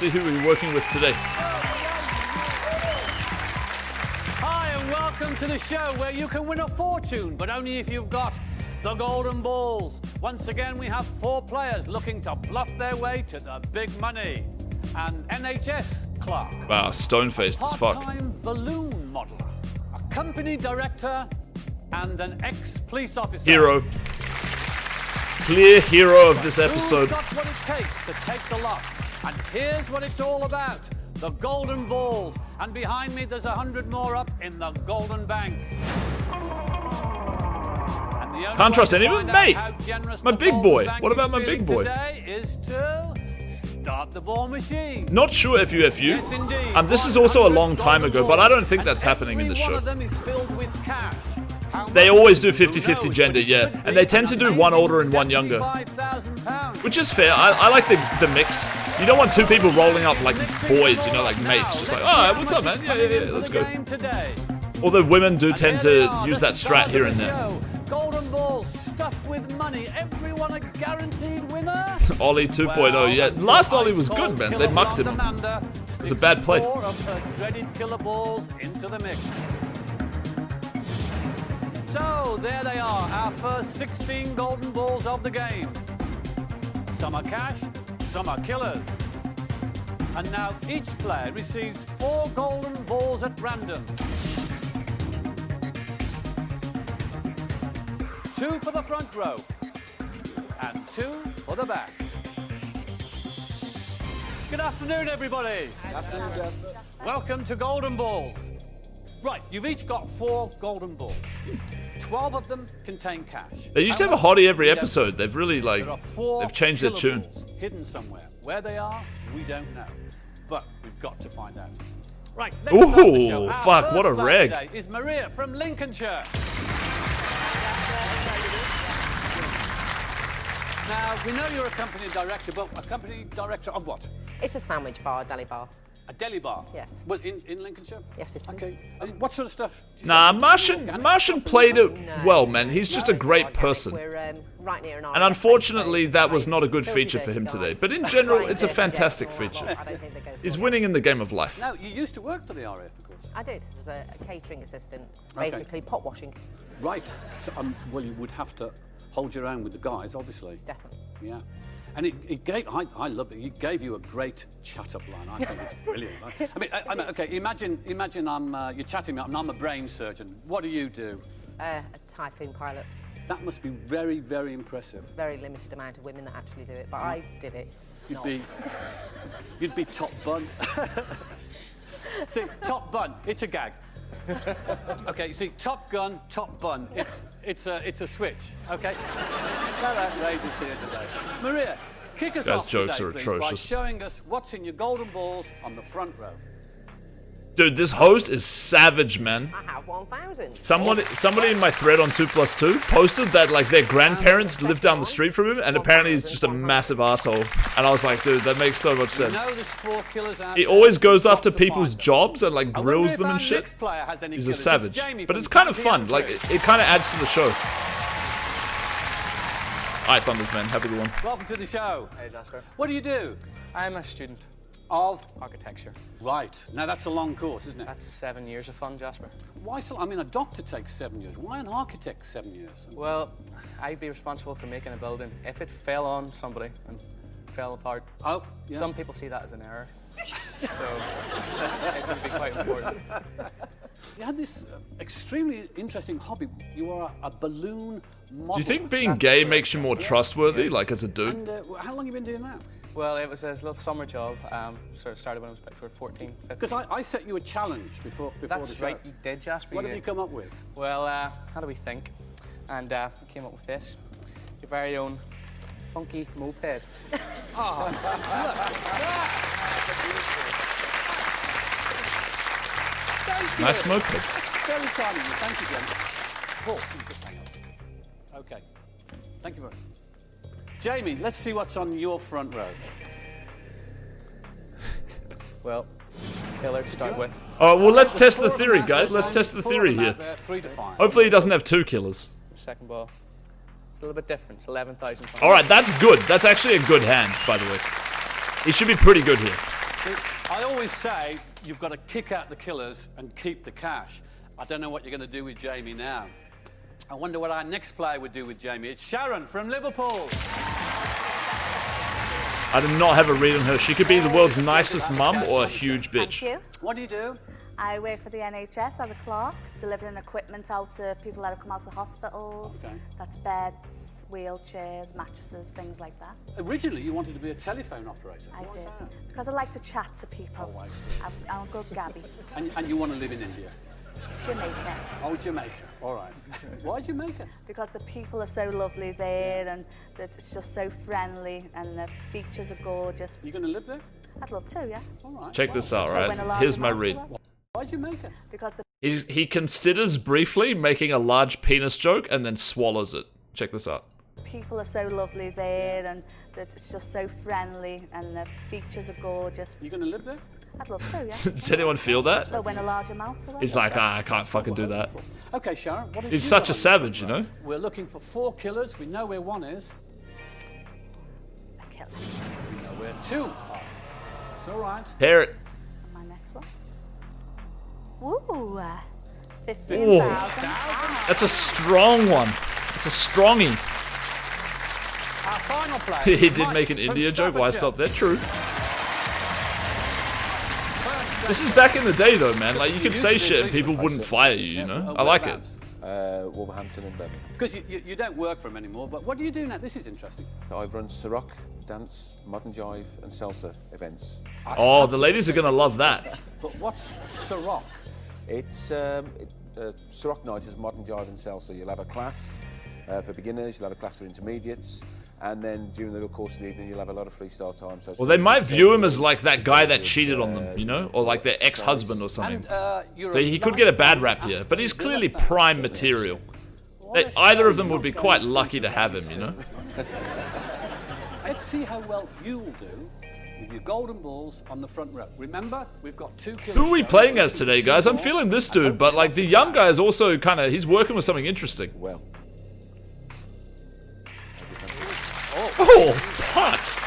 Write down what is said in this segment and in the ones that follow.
see who we're working with today. Hi and welcome to the show where you can win a fortune, but only if you've got the golden balls. Once again, we have 4 players looking to bluff their way to the big money. An NHS clerk. Wow, stone-faced as fuck. Part-time balloon modeler. A company director and an ex-police officer. Hero. Clear hero of this episode. Who's got what it takes to take the lot? And here's what it's all about. The golden balls. And behind me, there's 100 more up in the golden bank. And the only Can't trust way to anyone? find out Mate, how generous my the big golden boy. bank What is about my feeling big boy? Today is to start the ball machine. Not sure if you Yes, indeed. this is also a long 100 time golden ago, but I don't balls, think that's and happening in the every show. one of them is filled with cash. How They much? always do Who 50-50 knows? gender, But it yeah. could And be they tend to an do one amazing older and one younger. £75,000. Which is fair. I like the mix. You don't want 2 people rolling up like boys, you know, like mates. Just like, oh, what's up, man? Yeah, let's go. Although women do tend to use that strat here and there. Golden balls stuffed with money. Everyone a guaranteed winner. Ollie 2.0, yeah. Last Ollie was good, man. They mucked him. It was a bad play. 4 of her dreaded killer balls into the mix. So there they are, our first 16 golden balls of the game. Some are cash, some are killers. And now each player receives 4 golden balls at random. 2 for the front row and 2 for the back. Good afternoon, everybody. Good afternoon, Jasper. Welcome to Golden Balls. Right, you've each got 4 golden balls. 12 of them contain cash. They used to have a hottie every episode. They've really, like, they've changed their tune. Hidden somewhere. Where they are, we don't know. But we've got to find out. Right, let's start the show. Ooh, Our fuck, what a first player reg. today is Maria from Lincolnshire. Now, we know you're a company director, but a company director of what? It's a sandwich bar, a deli bar. A deli bar? Yes. Well, in Lincolnshire? Yes, it is. Okay. And what sort of stuff? do you Nah, sell? Martian played it No. well, man. He's just a great Organic. person. We're right near an And RAF unfortunately, base, that so was not a good filthy feature for dirty him today. guys. But in general, Frying it's a dirty fantastic jets and all feature. that lot. I don't think they go He's for winning in the game of life. Now, you used to work for the RAF, of course. I did, as a catering assistant, Okay. basically pot washing, Right. So, well, you would have to hold your own with the guys, obviously. definitely. Yeah. And it gave, I love that, it gave you a great chat-up line. I think it's brilliant. I mean, okay, imagine you're chatting me up and I'm a brain surgeon. What do you do? A typhoon pilot. That must be very, very impressive. Very limited amount of women that actually do it, but I did it. You'd be top bun. See, top bun, it's a gag. Okay, you see, Top Gun, top bun. It's a switch. Okay. No outrageous here today. Maria, kick us Guys' off jokes today, are please, atrocious. by showing us what's in your golden balls on the front row. Dude, this host is savage, man. I have 1,000. Somebody in my thread on 2+2 posted that like their grandparents live down the street from him, and apparently he's just a massive asshole. And I was like, dude, that makes so much sense. No, there's 4 killers out He there. always goes We've after got to people's find them. jobs and like I wonder grills if them our and shit. next player has any He's a killers. It's savage. Jamie But from it's kind of County fun. Like, Antrim. it kind of adds to the show. Alright, Thunders, man. Happy to win. Welcome to the show. Hey, Jasper. What do you do? I'm a student Of architecture. right. Now that's a long course, isn't it? That's 7 years of fun, Jasper. Why so? I mean, a doctor takes 7 years. Why an architect 7 years? Well, I'd be responsible for making a building. If it fell on somebody and fell apart, Oh, yeah. some people see that as an error. So it would be quite important. You had this extremely interesting hobby. You are a balloon model. Do you think being gay makes you more trustworthy, like as a dude? And how long have you been doing that? Well, it was a little summer job. Sort of started when I was about 14, 15. Because I set you a challenge before the That's show. right, you did, Jasper. What you have you did. come up with? Well, how do we think? And we came up with this. Your very own funky moped. Thank you. Nice moped. Very kind of you. Thank you, Jen. Paul, you just hang on. Okay. Thank you very much. Jamie, let's see what's on your front row. Well, killer to start with. Oh, well, let's There's test the 4 of theory, them out guys. there, Let's Jamie. test the 4 theory of them here. out there, 3 to 5. Hopefully he doesn't have 2 killers. Second ball. It's a little bit different. It's 11,000 pounds. Alright, that's good. That's actually a good hand, by the way. He should be pretty good here. I always say you've got to kick out the killers and keep the cash. I don't know what you're going to do with Jamie now. I wonder what our next player would do with Jamie. It's Sharon from Liverpool. I do not have a read on her. She could be the world's nicest mum or a huge bitch. Thank you. What do you do? I work for the NHS as a clerk, delivering equipment out to people that have come out of hospitals. Okay. That's beds, wheelchairs, mattresses, things like that. Originally, you wanted to be a telephone operator. I Why is did. that? Because I like to chat to people. Oh, I see. I'm a good Gabby. And you want to live in India? Jamaica. Oh, Jamaica. All right. Why Jamaica? Because the people are so lovely there and it's just so friendly and the beaches are gorgeous. You going to live there? I'd love to, yeah. All right. Check this out, So when a right? large Here's my amount read. of it- Why Jamaica? Because the He considers briefly making a large penis joke and then swallows it. Check this out. people are so lovely there and it's just so friendly and the beaches are gorgeous. You going to live there? I'd love to, yeah. Does anyone feel that? But when a large amount of it. He's like, I can't fucking do that. Okay, Sharon. What have He's you such got a on your savage, you front know? row? We're looking for 4 killers. We know where one is. A killer. We know where 2 are. It's all right. Hear it. My next one. Ooh, Ooh. 15,000. That's a strong one. It's a strongy. Our final player. He did Mike make an from India joke. Why stop Staffordshire. there? True. This is back in the day, though, man. Like, you could say shit and people wouldn't fire you, you know? I like it. Wolverhampton and Birmingham. Because you don't work for him anymore, but what do you do now? This is interesting. I've run Ciroc, dance, modern jive and salsa events. Oh, the ladies are gonna love that. But what's Ciroc? It's Ciroc night is modern jive and salsa. You'll have a class for beginners, you'll have a class for intermediates, and then during the course of the evening you'll have a lot of freestyle time. So Well, they might view him as like that guy that cheated on them, you know? Or like their ex-husband or something. And you're So he could get a bad rap here, but he's clearly prime material. Either of them would be quite lucky to have him, you know? Let's see how well you'll do with your golden balls on the front row. Remember, we've got 2 killers. Who are we shown. playing as today, guys? I'm feeling this dude, but like the young guy is also kind of, he's working with something interesting. well. Oh, pot!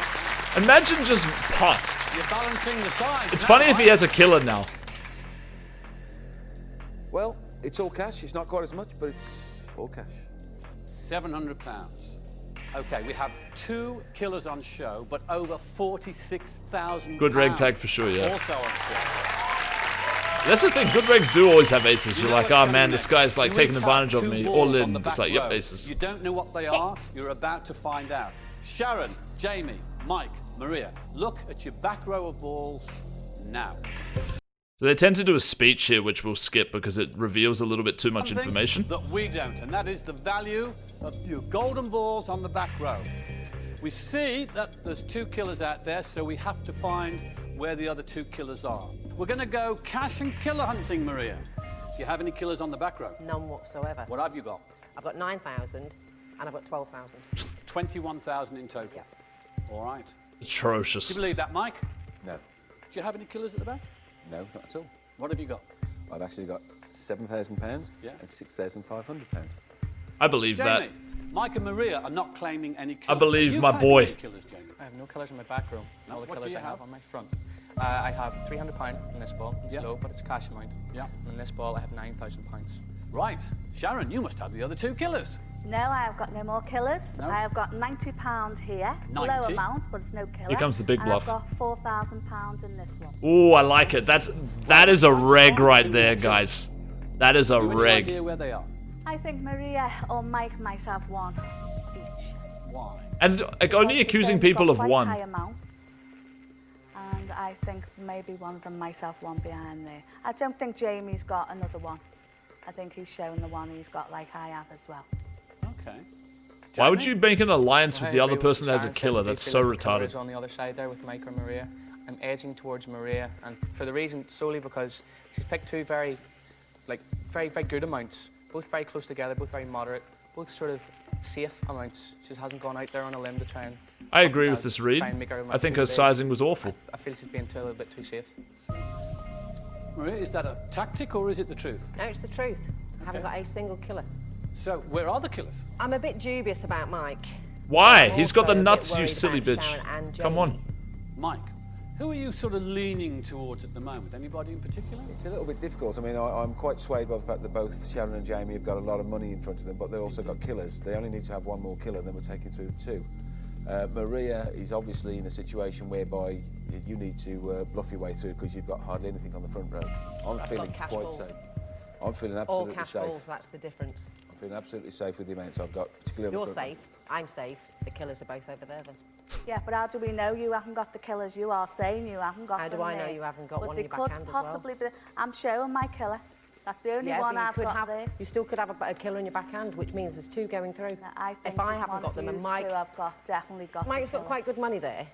Imagine just pot. You're balancing the sides. It's now, funny if he right? has a killer now. Well, it's all cash. It's not quite as much, but it's all cash. £700. Okay, we have 2 killers on show, but over £46,000. Good reg tag for sure, yeah. Also on show. That's the thing, good regs do always have aces. You're know like, what's oh coming man, next. this guy's like You taking each advantage have of 2 me. balls All on in. the It's back like, yep, row. aces. You don't know what they are. You're about to find out. Sharon, Jamie, Mike, Maria, look at your back row of balls now. So they tend to do a speech here, which we'll skip because it reveals a little bit too much Something information. that we don't, and that is the value of your golden balls on the back row. We see that there's 2 killers out there, so we have to find where the other 2 killers are. We're going to go cash and killer hunting, Maria. Do you have any killers on the back row? None whatsoever. What have you got? I've got 9,000 and I've got 12,000. 21,000 in total. Yeah. All right. Atrocious. Do you believe that, Mike? No, Do you have any killers at the back? no, not at all. What have you got? I've actually got £7,000 Yeah. and £6,500. I believe that. Jamie, Mike and Maria are not claiming any killers. I believe Are you my claiming boy. any killers, Jamie? I have no colours in my back room. All the what do colours you I have have? on my front. I have £300 in this ball. It's Yeah. low, but it's cash amount. Yeah. And in this ball, I have £9,000. Right. Sharon, you must have the other 2 killers. No, I have got no more killers. No? I have got £90 here. It's a low 90? amount, but it's no killer. Here comes the big and bluff. I've got £4,000 in this one. Ooh, I like it. That is a reg right there, guys. That is a Do you have any reg. idea where they are? I think Maria or Mike might have one each. Why? And like only Both accusing they've people got of quite one. high amounts, and I think maybe one of them might have one behind there. I don't think Jamie's got another one. I think he's shown the one he's got like I have as well. Okay. Why would you make an alliance with I the other agree person that has a Sharon says killer? that That's these so two killers retarded. on the other side there with Mike or Maria. I'm edging towards Maria, and for the reason solely because she's picked 2 very good amounts, both very close together, both very moderate, both sort of safe amounts. She hasn't gone out there on a limb to try and. I agree with this read. try and make her I think too her big. sizing was awful. I feel she's being a little bit too safe. Maria, is that a tactic or is it the truth? No, it's the truth. I haven't got a single killer. So, where are the killers? I'm a bit dubious about Mike. Why? I'm He's got the also a bit nuts, you worried silly about bitch. Sharon and Come Jamie. on. Mike, Who are you sort of leaning towards at the moment? Anybody in particular? It's a little bit difficult. I mean, I'm quite swayed by the fact that both Sharon and Jamie have got a lot of money in front of them, but they've also got killers. They only need to have one more killer, then we're taking through the 2. Maria is obviously in a situation whereby you need to bluff your way through because you've got hardly anything on the front row. I'm feeling quite safe. I'm feeling absolutely All cash safe. balls, that's the difference. I'm feeling absolutely safe with the amounts I've got, particularly on You're the front row. safe, I'm safe, the killers are both over there then. Yeah, but how do we know you haven't got the killers? You are saying you haven't got How them do I know there. you haven't got But one they in your could backhand as well? possibly be. I'm showing my killer. That's the only Yeah, one but you I've could got have, there. you still could have a killer in your backhand, which means there's 2 going through. No, I think if I one haven't got of them and yous Mike, two I've definitely got. Mike's the got killer. quite good money there.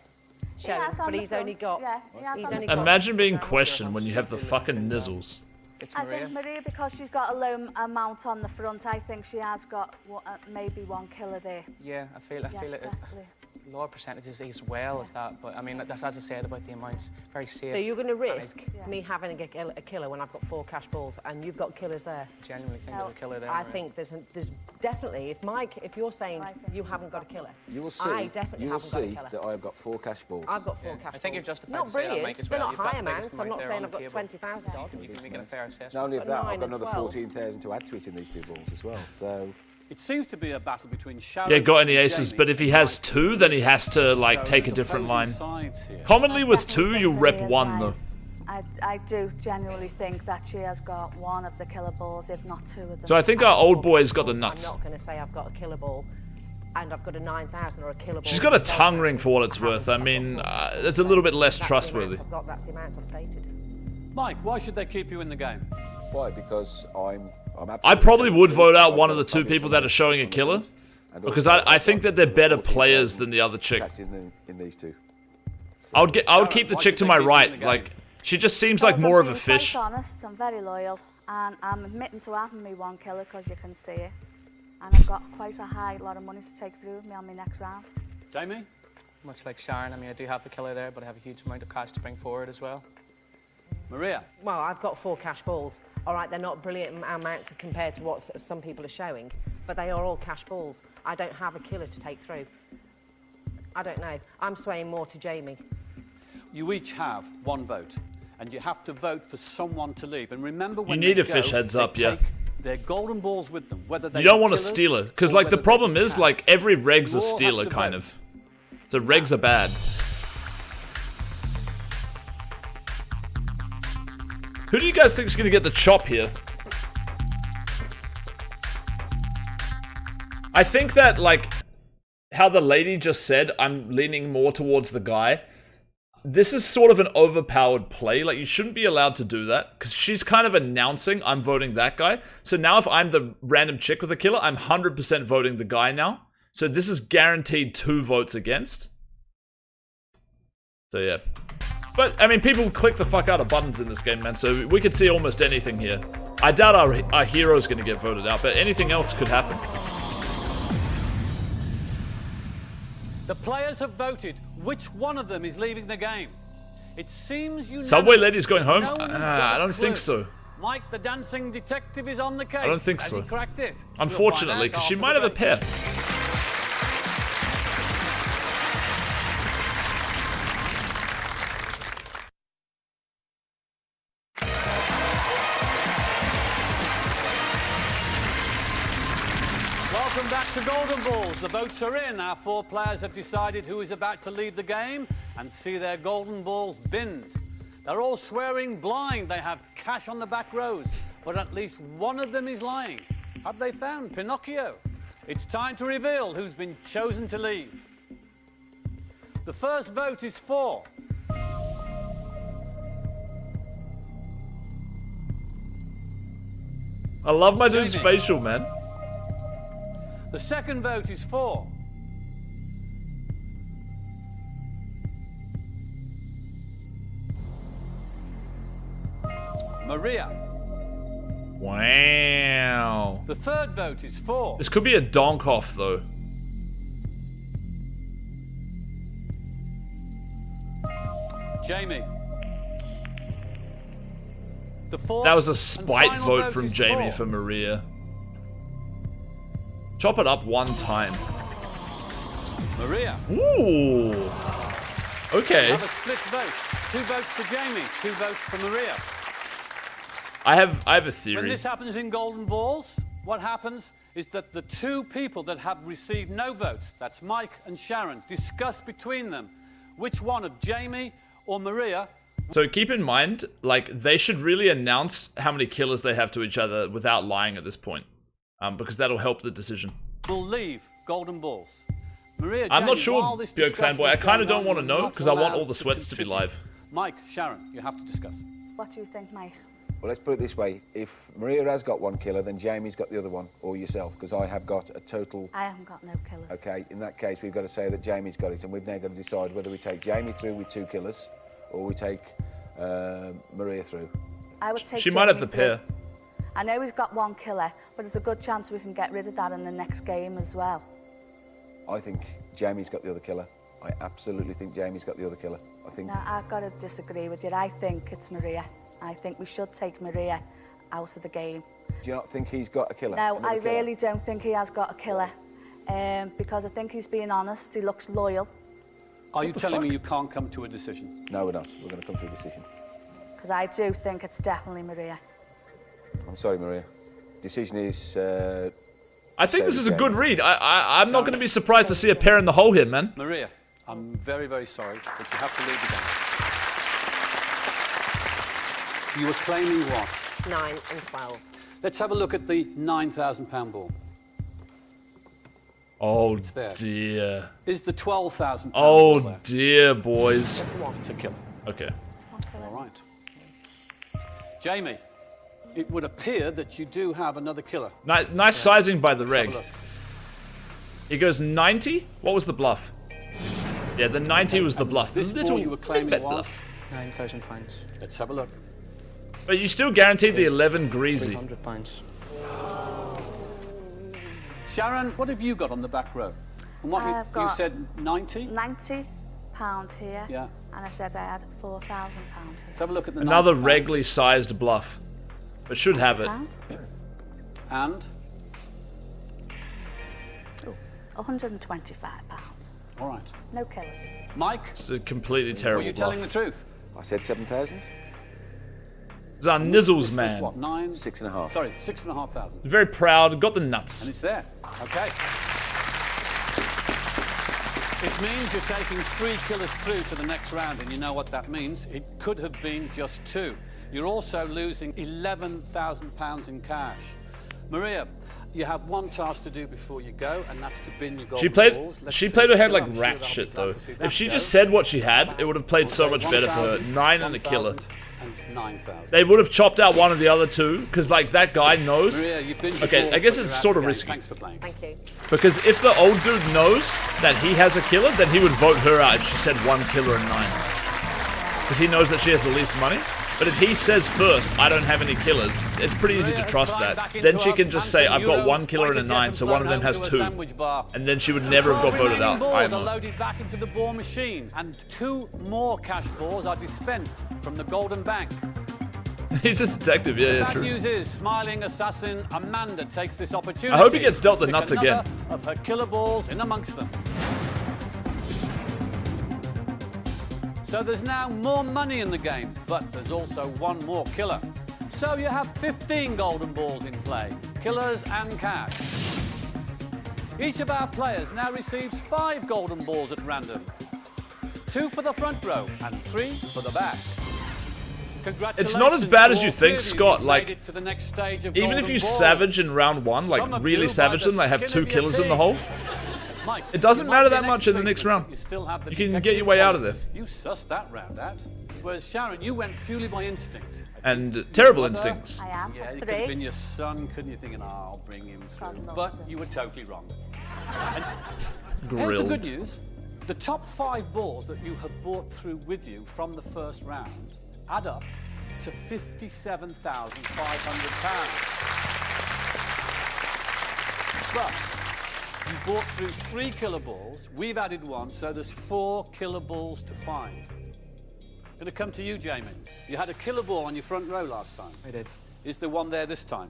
Showing, He has on but the he's only got. front, yeah, he has he's on only the got. Imagine being questioned when you have the fucking nizzles. It's I Maria. think Maria, because she's got a low amount on the front, I think she has got maybe one killer there. Yeah, I feel Yeah, it. definitely. Lower percentages as well as that, but I mean that's as I said about the amounts, very safe. So you're going to risk Yeah. me having a killer when I've got 4 cash balls and you've got killers there? I genuinely think No, there's a killer there. I Maria. think there's definitely, if you're saying I think you haven't got a killer, You will see, I definitely you will haven't got a see killer. that I have got 4 cash balls. I've got 4 cash balls. I think you're justified Not to say that, brilliant, Mike, as they're well. not You've got high the biggest amounts. I'm not amount there saying on I've got the table. 20,000. You can make a fair assessment. Not only of that, 9 I've got and another 12. 14,000 to add to it in these 2 balls as well. So It seems to be a battle between Sharon Yeah, got any and aces, Jamie but if he and has Mike. 2, then he has to, like, So take a there's different opposing line. sides here. Commonly with 2, Definitely you think rep Maria's 1, line. though. I do genuinely think that she has got one of the killer balls, if not 2 of them. So I think our old boy's got the nuts. I'm not going to say I've got a killer ball and I've got a 9,000 or a killer ball. She's got a tongue ring for what it's worth. I mean, that's a little bit less trustworthy. That's the amounts I've stated. Mike, why should they keep you in the game? why? Because I'm absolutely I probably certain would that vote out I've one got of the 2 fabulous people that are showing a on the killer. front, and Because also I I've think got that they're better 14,000 players than the other chick. attached in these 2. I would keep the Why chick should to they my keep you in right. the game? Like, she just seems like Because more I'm of a being fish. quite honest, I'm very loyal, and I'm admitting to having me one killer because you can see it. And I've got quite a high lot of money to take through with me on my next round. Jamie? Much like Sharon, I mean I do have the killer there, but I have a huge amount of cash to bring forward as well. Maria? Well, I've got 4 cash balls. All right, they're not brilliant amounts compared to what some people are showing, but they are all cash balls. I don't have a killer to take through. I don't know. I'm swaying more to Jamie. You each have 1 vote, and you have to vote for someone to leave. And remember, when need they a fish go, heads they up, yeah. take their golden balls with them, whether they You don't be want to killers steal it. Because, or like, the whether they problem be is, cash. like, every reg's You a all have stealer, to kind vote. of. So regs are bad. Who do you guys think is going to get the chop here? I think that, like, how the lady just said, I'm leaning more towards the guy. This is sort of an overpowered play. Like, you shouldn't be allowed to do that. Because she's kind of announcing, I'm voting that guy. So now if I'm the random chick with a killer, I'm 100% voting the guy now. So this is guaranteed 2 votes against. So yeah. But, I mean, people click the fuck out of buttons in this game, man. So we could see almost anything here. I doubt our hero's going to get voted out. But anything else could happen. The players have voted. Which one of them is leaving the game? It seems you. Subway lady's going home? No one's got a I don't think clue. so. Mike, the dancing detective, is on the case. I don't think Has so. he cracked it? Unfortunately, because she might have a pair. Welcome back to Golden Balls. The votes are in. Our 4 players have decided who is about to leave the game and see their golden balls binned. They're all swearing blind. They have cash on the back rows, but at least one of them is lying. Have they found Pinocchio? It's time to reveal who's been chosen to leave. The first vote is for I love my dude's Jamie. facial, man. The second vote is for Maria. Wow. The third vote is for This could be a donk off, though. Jamie. The fourth That was a and spite final vote from is Jamie for Maria. Chop it up one time. Maria. Ooh. Okay. Have a split vote. 2 votes for Jamie, 2 votes for Maria. I have a When theory. this happens in golden balls, what happens is that the 2 people that have received no votes, that's Mike and Sharon, discuss between them which one of Jamie or Maria. So keep in mind, like, they should really announce how many killers they have to each other without lying at this point. Because that'll help the decision. Will leave golden balls. Maria, I'm not Jamie, sure, while this Björk discussion fanboy. I is kind of going don't want to on, know you're because I want not all the allowed sweats to be contribute. live. Mike, Sharon, you have to discuss. What do you think, Mike? Well, let's put it this way. If Maria has got 1 killer, then Jamie's got the other one, or yourself, because I have got a total... I haven't got no killers. Okay, in that case, we've got to say that Jamie's got it, and we've now got to decide whether we take Jamie through with 2 killers, or we take Maria through. I would take She might have Jamie the pair. through. I know he's got 1 killer, but there's a good chance we can get rid of that in the next game as well. I think Jamie's got the other killer. I absolutely think Jamie's got the other killer. I think... No, I've got to disagree with you. I think it's Maria. I think we should take Maria out of the game. Do you not think he's got a killer? No, Another I killer? really don't think he has got a killer. Because I think he's being honest. He looks loyal. Are you telling me you can't come to a decision? No, we're not. We're going to come to a decision. Because I do think it's definitely Maria. I'm sorry, Maria. Decision is... I think this is a Jamie. good read. I'm not going to be surprised to see a pair in the hole here, man. Maria, I'm very, very sorry, but you have to leave the game. You were claiming what? 9 and 12. Let's have a look at the £9,000 ball. Oh there. dear. Is the £12,000 ball Oh there? dear, boys. Just the one. It's a killer. Okay. All right. Jamie, it would appear that you do have another killer. Nice sizing by the Have reg. a look. He goes 90? What was the bluff? Yeah, the 90 was the bluff. The This little ball you were claiming bet was? bluff. £9,000. Let's have a look. But you still guaranteed the 11 greasy. £300. Sharon, what have you got on the back row? And what I've you got said 90? £90 here. Yeah. And I said I had £4,000 here. Let's have a look at the Another £90. regularly sized bluff. But should have it. And? £125. All right. No killers. Mike, It's a completely were terrible you bluff. telling the truth? I said 7,000? It's our nizzles, This man. was what, 9? 6.5. Sorry, 6,500. Very proud, got the And nuts. it's there. Okay. It means you're taking 3 killers through to the next round, and you know what that means. It could have been just 2. You're also losing £11,000 in cash. Maria, you have one task to do before you go, and that's to bin your golden She played balls. Let's she see played her head the like killer. I'm rat sure they'll shit be glad though. to see that If she go. just said what she had, it would have played so much better for her. 1,000, 9 and a killer. 1,000, and 9,000. They would have chopped out one of the other 2, because like that guy knows. Maria, you've been Okay, before, I guess but it's you're out sort of of the game. risky. Thanks for playing. Thank you. Because if the old dude knows that he has a killer, then he would vote her out if she said 1 killer and 9. Because he knows that she has the least money. But if he says first, I don't have any killers, it's pretty easy to trust that. Then she can just say, I've got 1 killer and a 9, so one of them has 2. And then she would never have got voted out. Balls I'm are loaded back into the ball machine, and 2 more cash balls are dispensed from the Golden Bank. He's a detective, yeah, Bad true. news is, smiling assassin Amanda takes this opportunity. I hope he gets dealt to the stick nuts another again. of her killer balls in amongst them. So there's now more money in the game, but there's also 1 more killer. So you have 15 golden balls in play, killers and cash. Each of our players now receives 5 golden balls at random. 2 for the front row and 3 for the back. It's not as bad as you think, Congratulations, Scott. you've Like, made it to the next stage of even if golden you ball. savage in round 1, like Some of really you savage by them, they have the 2 skin of killers your in the teeth. hole. Mike, It doesn't you matter might that be much in the next expert, round. but you still have the You can detective get your way out of qualities. You sussed that round out. Whereas Sharon, you went purely by instinct. And terrible Mother? instincts. I am. Yeah, for you could have 3. been your son, couldn't you? Thinking, oh, I'll bring him God through. love But him. you were totally wrong. And here's the Grilled. good news. The top 5 balls that you have brought through with you from the first round add up to £57,500. But you brought through 3 killer balls. We've added 1, so there's 4 killer balls to find. Going to come to you, Jamie. You had a killer ball on your front row last time. I did. Is there one there this time?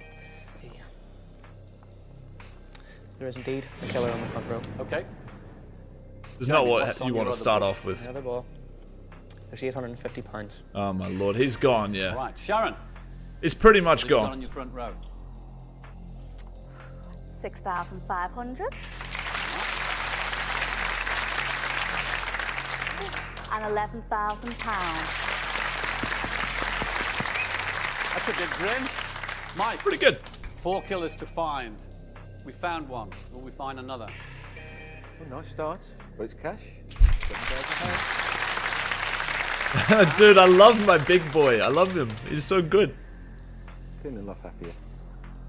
There is indeed a killer on the front row. Okay. It's not Jamie, what what's on you your want to other start ball? off with. Another ball. There's £850. Oh my lord, he's gone, yeah. Right, Sharon. He's pretty much What have you got gone. on your front row? 6,500. And £11,000. That's a good grin. Mike. Pretty good. 4 killers to find. We found one. Will we find another? Well, nice start, but it's cash. £7,000. Dude, I love my big boy. I love him. He's so good. Feeling a lot happier.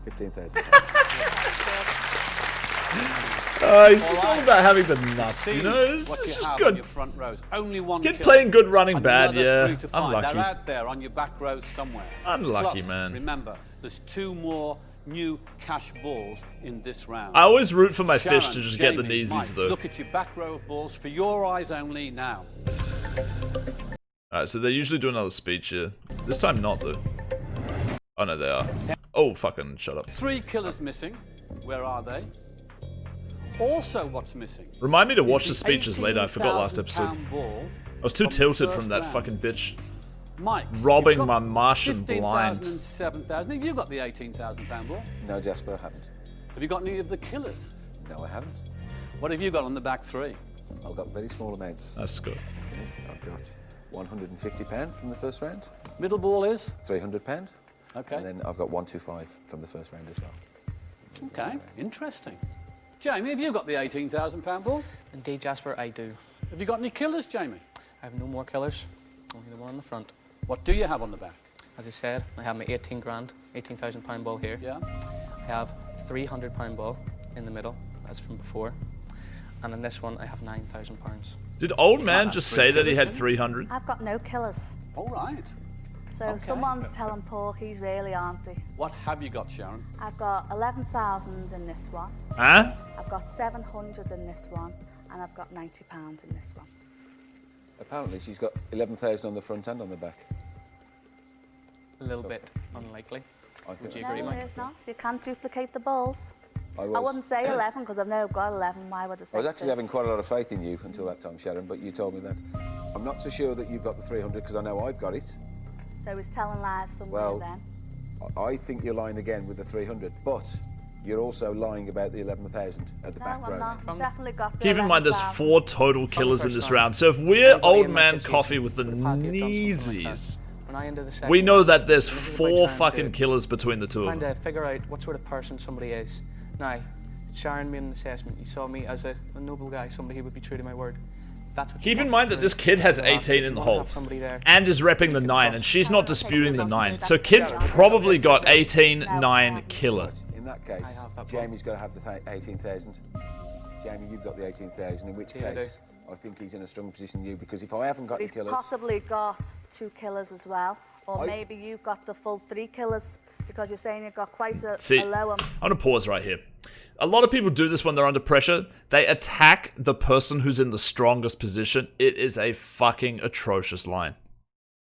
15,000. He's just all about having the nuts, See you know? It's what you just have on your good. front rows. Only one Kid killer. playing good running And bad, another yeah. 3 to find. Unlucky. They're out there on your back rows somewhere. Unlucky, Plus, man. Remember, there's 2 more new cash balls in this round. I always root for my Sharon, fish to just get the Jamie, kneesies, Mike, though. Look at your back row of balls for your eyes only now. Alright, so they usually do another speech here. This time not, though. Oh, no, they are. Oh, fucking shut up. 3 killers missing. Where are they? Also, what's missing? Remind me to watch the is speeches later. I forgot last episode. £18,000 ball I was too from the tilted first from that round. fucking bitch. Mike, Robbing you've my got Martian 15,000 blind. and 7,000. Have you got the £18,000 ball? No, Jasper, I haven't. Have you got any of the killers? No, I haven't. What have you got on the back 3? I've got very small amounts. That's good. I've got £150 from the first round, Middle ball is? £300, Okay. and then I've got 125 from the first round as well. Okay, interesting. Jamie, have you got the £18,000 ball? Indeed, Jasper, I do. Have you got any killers, Jamie? I have no more killers, only the one on the front. What do you have on the back? As I said, I have my 18 grand, £18,000 ball here. Yeah? I have £300 ball in the middle, that's from before. And in this one, I have £9,000. Did old man have just 3 say that he killers, had didn't 300? I've got no killers. All right. So Okay. someone's telling porkies, really, aren't they? What have you got, Sharon? I've got 11,000 in this one. Huh? I've got 700 in this one. And I've got £90 in this one. Apparently, she's got 11,000 on the front and on the back. A little bit unlikely. I think Would you that's agree, No, Mike? it is not. You can't duplicate the balls. I I wouldn't say 11 because I've never got 11. Why would I I say was actually two? having quite a lot of faith in you until that time, Sharon, but you told me that. I'm not so sure that you've got the 300 because I know I've got it. So he's telling lies somewhere Well, then. I think you're lying again with the 300, but you're also lying about the 11,000 at the No, back I'm row. not. From- Definitely got the Keep in mind there's 11,000. 4 total killers in first this round. round. So if we're Anybody old in my man situation coffee with the would have had to have done something like that. kneesies, When I enter the second we know round, that there's this is my 4 chance to fucking killers between the two of trying them. to figure out what sort of person somebody is. Now, Sharon made an assessment. You saw me as a noble guy, somebody who would be true to my word. That's what you Keep in want mind that from this me. kid has So, 18 in you the wanna hole. have somebody there. And is repping the 9, and she's not disputing the 9. So kid's probably got 18, 9 killer. In that case, I have that Jamie's got to have the 18,000. Jamie, you've got the 18,000, in which Yeah, I case I think he's in a stronger position than you, because if I haven't got any He's killers... possibly got 2 killers as well. Or I- maybe you've got the full 3 killers because you're saying you've got quite a See, low I'm gonna pause right here. A lot of people do this when they're under pressure. They attack the person who's in the strongest position. It is a fucking atrocious line.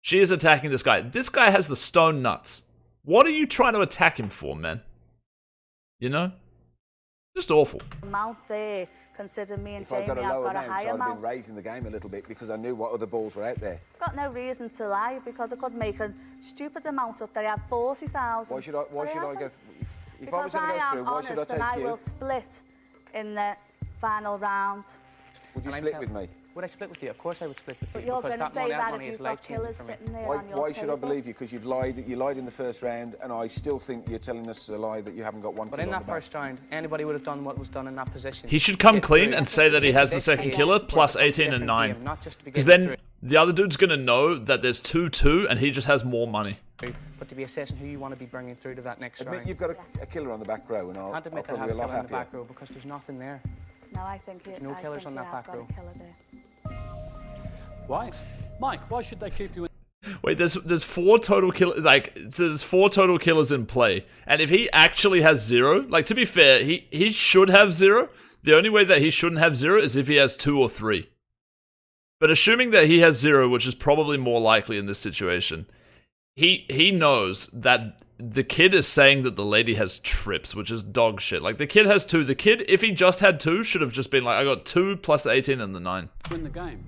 She is attacking this guy. This guy has the stone nuts. What are you trying to attack him for, man? You know? Just awful. amount there. Consider me and If I'd Jamie, got a I've lower got a amount, higher I'd have amount. been raising the game a little bit because I knew what other balls were out there. Got no reason to lie because I could make a stupid amount up there. I have 40,000. Why should I go... If I was Because going to I go am through, why should I honest and I take will you? split in the final round. Would you And I'm split tell- with me? Would I split with you? Of course I would split with But you. you're because going to that say money, that money if is you've got life-changing killers for me. sitting there Why, on your why should I table. believe you? Because you've lied. You lied in the first round, and I still think you're telling us a lie that you haven't got one But kill in on that the back. first round, anybody would have done what was done in that position. He should come Get clean through. and say that he has the This second game killer for plus a 18 and different 9. game, not just to be Because getting then the other dude's gonna know that there's 2-2 and he just has more money. through, but to be assessing who you want to be bringing through to that next Admit round. you've got a killer on the back row, and I'll Can't admit that I probably have be a a lot killer in the happier. back row because there's nothing there. No, I think it. no I killers think on you that have back got a row. killer there. Right. Mike, why should they keep you in? Wait, there's 4 total killers. Like, so there's 4 total killers in play, and if he actually has 0, like, to be fair, he should have 0. The only way that he shouldn't have 0 is if he has 2 or 3. But assuming that he has 0, which is probably more likely in this situation, he knows that the kid is saying that the lady has trips, which is dog shit. Like, the kid has 2. The kid, if he just had 2, should have just been like, I got 2 plus the 18 and the 9. Win the game.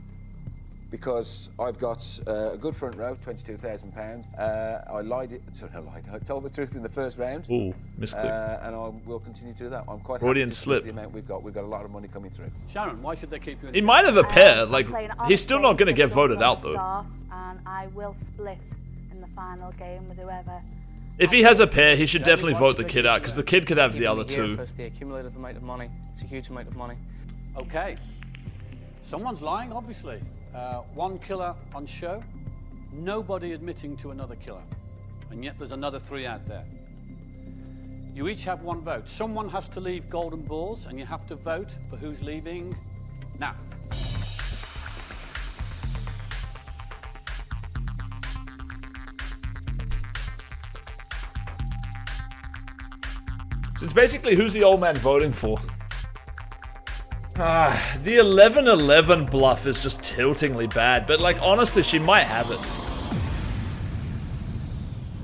because I've got a good front row, £22,000. I I told the truth in the first round. Ooh, misclick. And I will continue to do that. I'm quite Freudian happy to slip. the amount we've got. We've got a lot of money coming through. Sharon, why should they keep you in He the might have a pair. Like, I'm playing he's still not going to get honestly voted out, from the though. start, and I will split in the final game with whoever. If he has a pair, he should Jamie, definitely why vote should the they kid keep out, you because there? the kid could have the Keeping other me here two. because the accumulative amount of money. It's a huge amount of money. Okay. Someone's lying, obviously. One killer on show, nobody admitting to another killer. And yet there's another 3 out there. You each have 1 vote. Someone has to leave golden balls, and you have to vote for who's leaving now. So it's basically who's the old man voting for. The 11-11 bluff is just tiltingly bad, but like honestly, she might have it.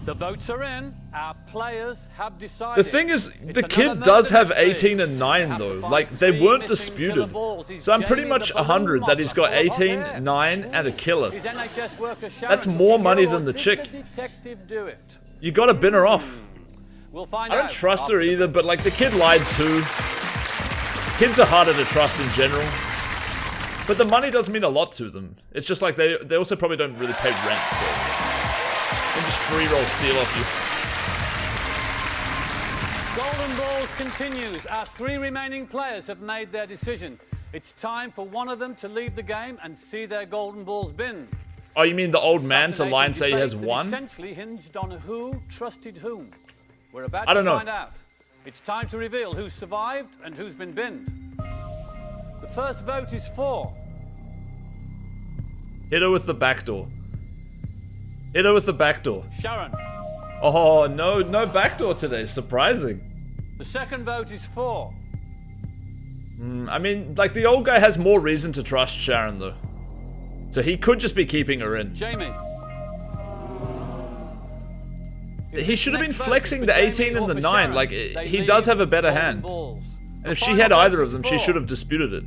The votes are in. Our players have decided. The thing is, the It's kid another does murder have mystery. 18 and You 9 have to though. find Like they 3 weren't missing killer disputed. balls. Is So I'm pretty Jamie much the balloon 100 that he's got monster? 18, Hot air. 9, and a killer. Is NHS worker Sharon That's more the money hero, than the or did chick. The detective do it. You gotta bin her off. We'll find I out. don't trust her after the either, but like the kid lied too. Kids are harder to trust in general. But the money does mean a lot to them. It's just like they also probably don't really pay rent, so they just free roll steal off you. Golden Balls continues. Our 3 remaining players have made their decision. It's time for one of them to leave the game and see their golden balls bin. Oh, you mean the old man to lie and say he has Fascinating debate that 1? essentially hinged on who trusted whom. We're about I don't to know. find out. It's time to reveal who's survived and who's been binned. The first vote is for Hit her with the back door. Hit her with the back door. Sharon. Oh, no backdoor today. Surprising. The second vote is for I mean, like, the old guy has more reason to trust Sharon, though. So he could just be keeping her in. Jamie. He should have been Next vote flexing is the for 18 Jamie and or the for 9. Sharon. Like, They he leave does have a better golden hand. balls. And The if she final had vote either of is them, she for should have disputed it.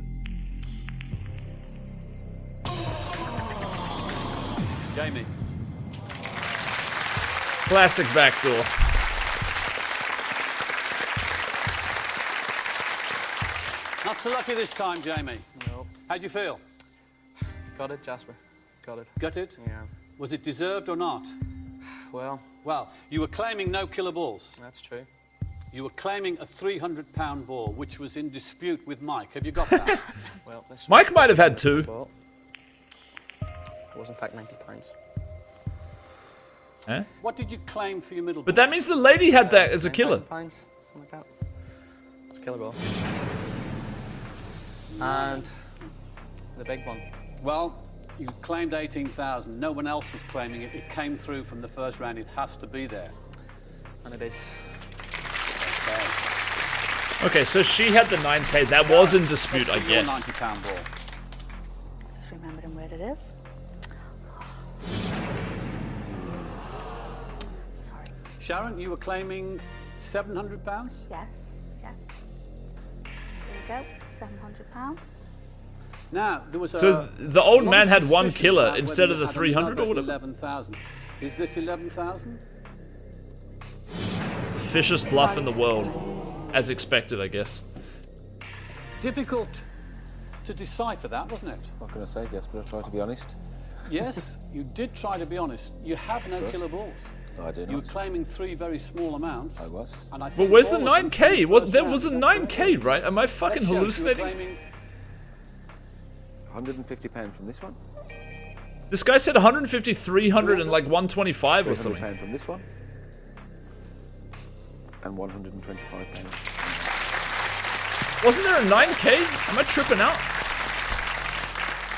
Jamie. Classic backdoor. Not so lucky this time, Jamie. No. How'd you feel? Got it, Jasper. Got it. Gutted? Yeah. Was it deserved or not? Well, Well, you were claiming no killer balls. that's true. You were claiming a 300-pound ball, which was in dispute with Mike. Have you got that? Well, this Mike might have had 2. ball. It was in fact £90. Eh? What did you claim for your middle ball? But that means the lady had that as a killer. £9, something like that. It's a killer ball. And the big one. Well, you claimed 18,000. No one else was claiming it. It came through from the first round. It has to be there. And it is. Okay. Okay, so she had the 9k. That was in dispute, I Let's see your guess. 90-pound ball. Just remembering where it is. Sorry. Sharon, you were claiming 700 pounds? Yes. Yeah. There you go. £700. Now, there was a... So the old lot man of had 1 suspicion killer about instead whether of you the had 300 or another whatever. 11,000. Is this 11,000? The fishest bluff in the world. As expected, I guess. Difficult to decipher that, wasn't it? What can I say, Jasper? I'll try to be honest. Yes, you did try to be honest. You have no Trust. killer balls. I do You were not. claiming 3 very small amounts. I was. And I But think where's the all of them 9k? from What? first There round. was a Is that correct? 9k, right? Am I fucking Let's show. You were hallucinating? claiming £150 from this one. This guy said 150, 300, and like 125 or something. £300 from this one. And £125. Wasn't there a 9k? Am I tripping out?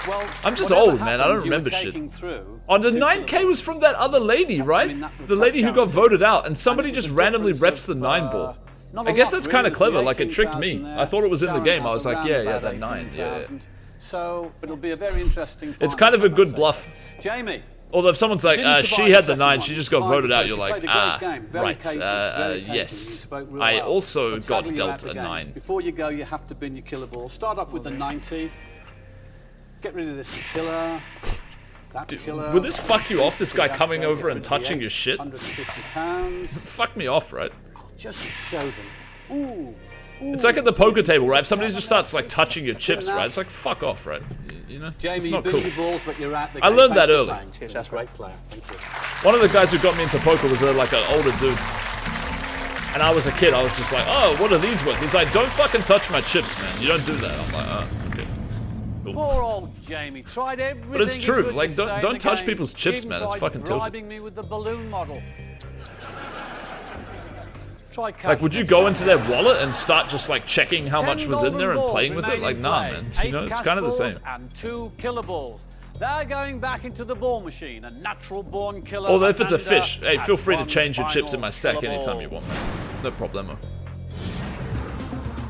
Well, I'm just whatever old, man. I don't happened, you were remember shit. taking through Oh, the two 9k killer was from that other lady, right? mean, The lady who got that's voted out, and somebody And it was just a randomly difference reps the of, 9 ball. not I a guess lot, that's really. kind of There's the clever, like it tricked me. 18,000 there. I thought it was in the Sharon game. I has was like, around yeah, about that 9, yeah. 18,000. So it'll be a very interesting It's final, kind of a I must good say. bluff. Jamie, Although if someone's like, didn't she survive had the the second 9, one. she just got Fine, voted out, she you're like, played a great game, very right, cagey, very cagey. You yes. spoke real I well. also But got sadly, you're out dealt the a game. 9. Before you go, you have to bin your killer ball. Start off with the 90. Get rid of this killer. That killer. Would this fuck you off, this guy coming over and touching your shit? £150. Fuck me off, right? Just show them. Ooh. It's like at the poker table, right? If somebody just starts like touching your chips, right? It's like, fuck off, right? You know? Jamie, it's not you cool. your balls, but you're out the I game. learned that Thanks for early. playing. Cheers, that's a great player. Thank you. One of the guys who got me into poker was like an older dude. And I was a kid, I was just like, oh, what are these worth? He's like, don't fucking touch my chips, man. You don't do that. I'm like, oh, okay. Cool. Poor old Jamie tried everything. But it's he true, could like, to stay in don't the touch game. people's chips, Even man. It's tried fucking tilted. bribing me with the balloon model. Try Like, would you go into their wallet and start just like checking how much was in there and playing with it? Like, nah, man. You know, it's kind of the same. And 2 killer balls. They're going back into the ball machine, a natural born killer. Although if it's a Amanda fish, hey, feel has free to one change your chips in my final stack killer anytime ball. you want, man. No problemo.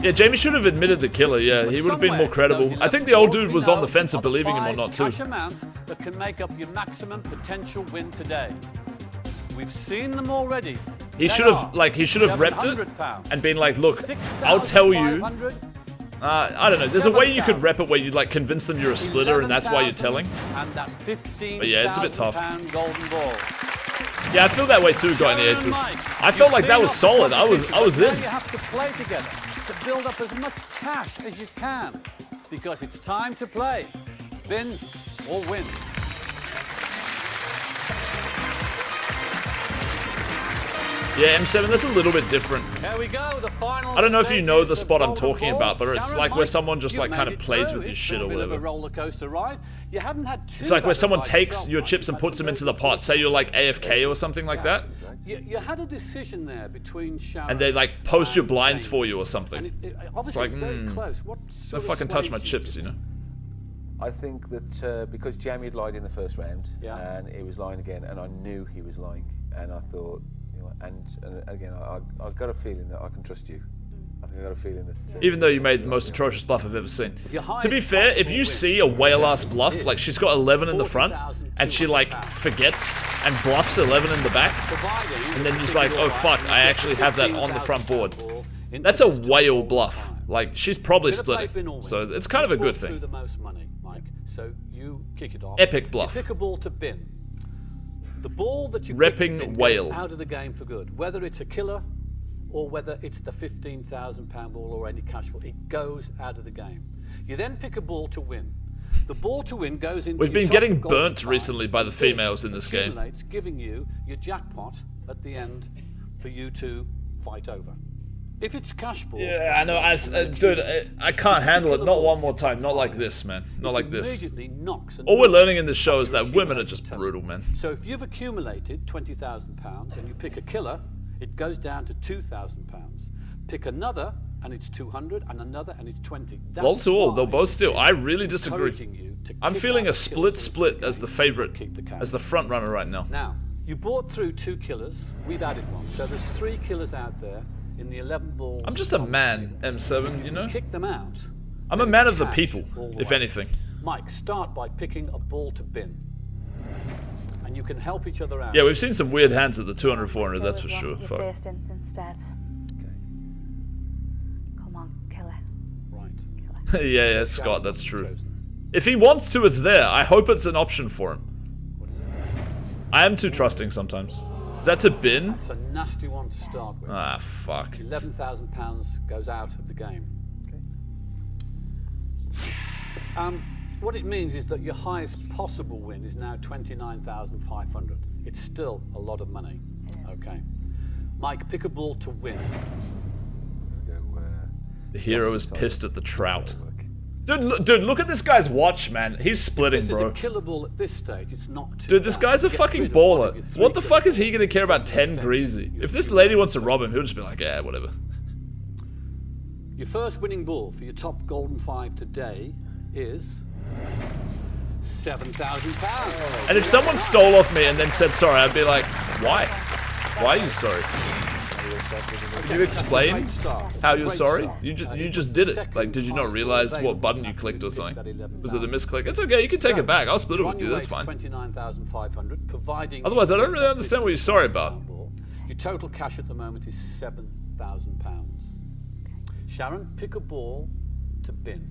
Yeah, Jamie should have admitted the killer, yeah. He would have been more credible. I think the old dude was on the fence of believing him or not, too. Cash amounts that can make up your maximum potential win today. We've seen them already. He should have, like, he should have repped it £700. and been like, look, I'll tell you. 6,500. I don't know. There's a way you could rep it where you like convince them you're a splitter and that's why you're telling. And that 15,000 But yeah, it's a bit tough. pound golden ball. Yeah, I feel that way too, going the aces. I felt like that was solid. I was in. You have to play together to build up as much cash as you can, because it's time to play. Bin or win. Yeah, M7, that's a little bit different. Here we go, the final. I don't know if you know the stages spot of I'm golden talking balls. about, but it's Sharon, like where Mike, someone just you like kind made of it plays through. with your It's shit been or a bit of whatever. a roller coaster ride. You haven't had too It's like where bad a someone ride takes yourself, your Mike. chips and You've puts had them into some the very pot. Say you're like AFK or something like that, You had a decision there between Sharon and they like post your and blinds Jamie. for you or And something. obviously like, it's very close. What Don't sort of fucking touch my swayed chips, you know. I think that because Jamie had lied in the first round, Yeah. and he was lying again, and I knew he was lying, and I thought, you know, and again, I got a feeling that I can trust you. I think I got a feeling that. Even though you made the most atrocious bluff I've ever seen. Your To be highest fair, if possible you win see a whale-ass bluff, like she's got 11 in the front, and she like £40,200. forgets and bluffs 11 in the back, Providing and then you he's do like, all oh right fuck, and I you actually get have that on the front board. £15,000 into That's a this top whale ball bluff. five. Like, she's probably Bit of play, splitting. bin or win. So it's kind of a You good pulled through thing. the most money, Mike. So you kick it off. Epic bluff. You pick a ball to bin. The ball that you Repping pick to bin whale. goes out of the game for good. Whether it's a killer or whether it's the £15,000 ball or any cash ball, it goes out of the game. You then pick a ball to win. The ball to win goes into We've your been top getting golden burnt five. recently by the females in this game. Accumulates, giving you your jackpot at the end for you to fight over. If it's cash balls, Yeah, I know. Dude, I can't handle it. Not one more time. Not like this, man. Not like this. Immediately knocks and All we're knocks learning in this show is that your women are just accumulated brutal, man. So if you've accumulated £20,000 and you pick a killer, it goes down to £2,000. Pick another and it's 200, and another and it's 20. That's Wall to all, why they'll both steal. I really I'm disagree. encouraging you to I'm kick feeling out a the killers split and as the keep favorite, the cash. as the front runner right now. Now, you bought through 2 killers. We've added one. So there's 3 killers out there in the 11 balls. I'm just a on the man, table. M7, you know? Kick them out. I'm a then man of the cash people, all the if way. anything. Mike, start by picking a ball to bin. And you can help each other out. Yeah, we've seen some weird hands at the 200, 400, that's for Killer, sure. Your Fuck. first int instead. Come on, kill it. Right. Yeah, Scott, that's true. If he wants to, it's there. I hope it's an option for him. I am too trusting sometimes. Is that to bin? It's a nasty one to start with. Ah, fuck. £11,000 goes out of the game. What it means is that your highest possible win is now 29,500. It's still a lot of money. Okay. Mike, pick a ball to win. The hero is pissed at the trout. Dude, look at this guy's watch, man. He's splitting, This bro. is a killer ball at this stage. It's not too Dude, this bad. guy's a Get fucking rid of one of baller. your 3 What the fuck killers. is he gonna care about Doesn't 10 affect greasy? your If this 3 lady wants to killers. rob him, he'll just be like, yeah, whatever. Your first winning ball for your top golden 5 today is £7,000. And if someone stole off me and then said sorry, I'd be like, why? Why are you sorry? Can you explain how you're sorry? You just did it. Like, did you not realize what button you clicked or something? Was it a misclick? It's okay, you can take it back. I'll split it with you, that's fine. 29,500, providing Otherwise, I don't really understand what you're sorry about. Your total cash at the moment is £7,000. Sharon, pick a ball to bin.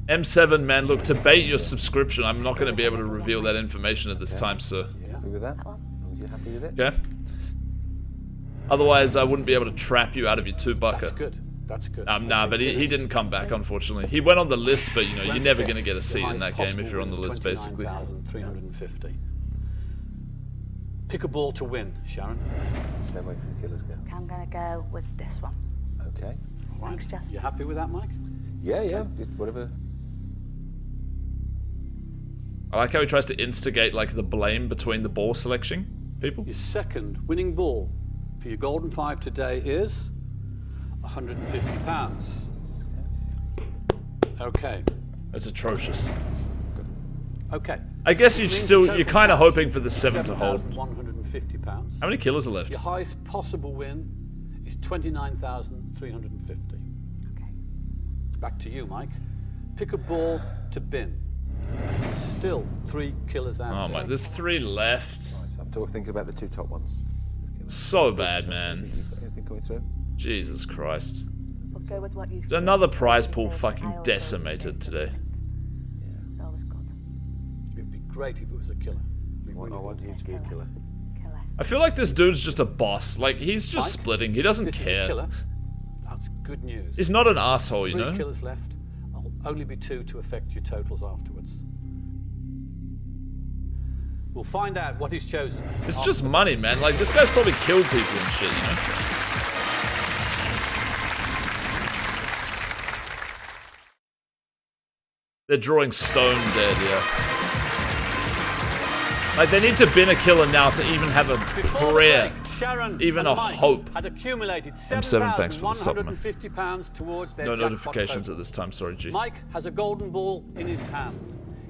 M7, man, look, to bait your subscription, I'm not going to be able to reveal that information at this time, sir. Happy with that? Are you happy with it? Okay? Otherwise, I wouldn't be able to trap you out of your $2-bucker. That's good. That's good. Nah, but he didn't come back, unfortunately. He went on the list, but, you know, you're never going to get a seat in that game if you're on the list, basically. 29,350. Pick a ball to win, Sharon. Stay away from the killers, girl. I'm going to go with this one. Okay. Thanks, Jasper. You happy with that, Mike? Yeah, whatever. I like how he tries to instigate, like, the blame between the ball selection people. Your second winning ball for your golden 5 today is £150. Okay. That's atrocious. Okay. I guess you're kind of hoping for the 7 to hold. £150. How many killers are left? Your highest possible win is 29,350. Okay. Back to you, Mike. Pick a ball to bin. Still 3 killers out. Oh my, there's 3 left. I'm thinking about the 2 top ones. So bad, man. Anything coming through? Jesus Christ. We'll go with what you've Another prize pool because fucking I also decimated think today. it's always good. It'd be great if it was a killer. I want you to be a killer. Killer. I feel like this dude's just a boss. Like, he's just Mike, splitting. He doesn't This is a care. killer. That's good news. He's not an asshole, you 3 know? killers left. I'll only be 2 to affect your totals afterwards. We'll find out what he's chosen. It's just money, man. Like, this guy's probably killed people and shit, you know? They're drawing stone dead, yeah. Like, they need to bin a killer now to even have a prayer. Sharon Even and a Mike hope. had accumulated M7, thanks for the supplement. £7,150 towards their No jackpot notifications total. at this time, sorry, G. Mike has a golden ball in his hand.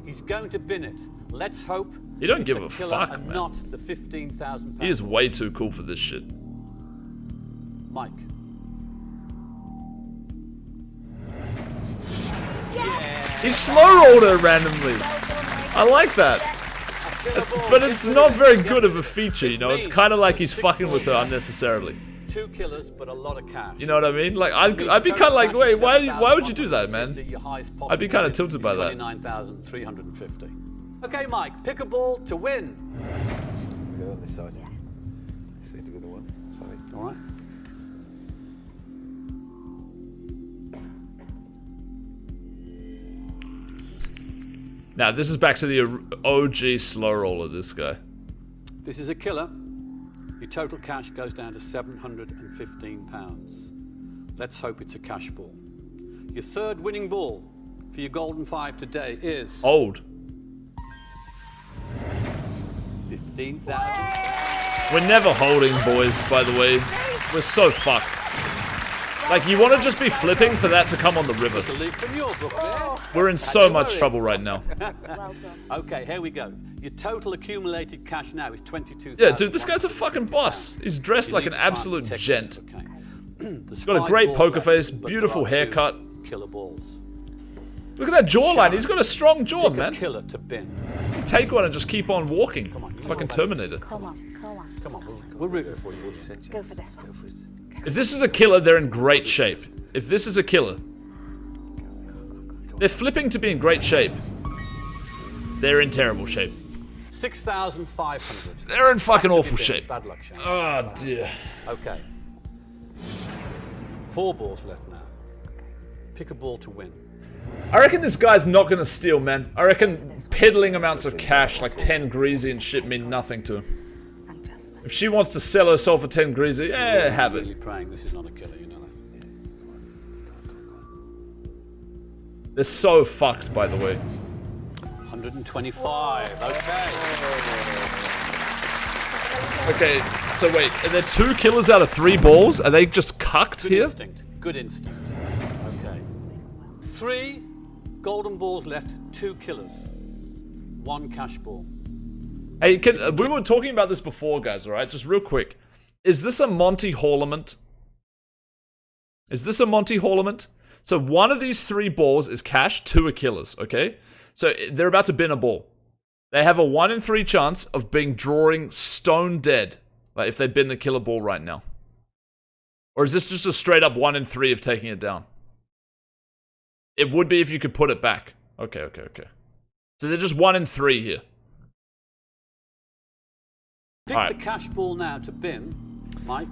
He's going to bin it. Let's hope You don't it's give a a killer fuck, and man. not the £15,000. He is way too cool for this shit. Mike. He slow rolled her randomly. I like that. But it's not very good of a feature, you know? It's kind of like he's fucking with her unnecessarily. 2 killers, but a lot of cash. You know what I mean? Like, I'd be kind of like, wait, why would you do that, man? I'd be kind of tilted by that. 29,350. Okay, Mike, pick a ball to win. Go on this side. This is the other one. Sorry. All right. Now, this is back to the OG slow roller, this guy. This is a killer. Your total cash goes down to £715. Let's hope it's a cash ball. Your third winning ball for your golden 5 today is Old. 15,000. We're never holding, boys, by the way. We're so fucked. Like, you want to just be flipping for that to come on the river. The lead from your book there. We're in so much trouble right now. Well done. Okay, here we go. Your total accumulated cash now is 22,000. Yeah, dude, this guy's a fucking boss. He's dressed like an absolute gent. He's got a great poker face, beautiful haircut. Killer balls. Look at that jawline. He's got a strong jaw, Pick a man. killer to bin. Take one and just keep on walking. Come on, you know Fucking about Terminator. Come on, come on. Come on, we're rooting for you. Go for this one. If this is a killer, they're in great shape. If this is a killer, they're flipping to be in great shape. They're in terrible shape. 6,500. They're in fucking Has to be awful bin. shape. Bad luck, Shane. Oh dear. Okay. 4 balls left now. Pick a ball to win. I reckon this guy's not gonna steal, man. I reckon peddling amounts of cash, like 10 greasy and shit, mean nothing to him. And just If she wants to sell herself for 10 greasy, have Really it. praying this is not a killer, you know that. They're so fucked, by the way. 125. Okay. Okay, so wait, are there 2 killers out of 3 balls? Are they just cucked Good here? instinct. Good instinct. Okay. 3 golden balls left, 2 killers. 1 cash ball. Hey, we were talking about this before, guys, alright? Just real quick. Is this a Monty Hallament? Is this a Monty Hallament? So one of these 3 balls is cash, 2 are killers, okay? So they're about to bin a ball. They have a 1 in 3 chance of being drawing stone dead. Like if they bin the killer ball right now. Or is this just a straight up 1 in 3 of taking it down? It would be if you could put it back. Okay, okay, okay. So they're just 1 and 3 here. Pick All the right. cash ball now to bin, Mike.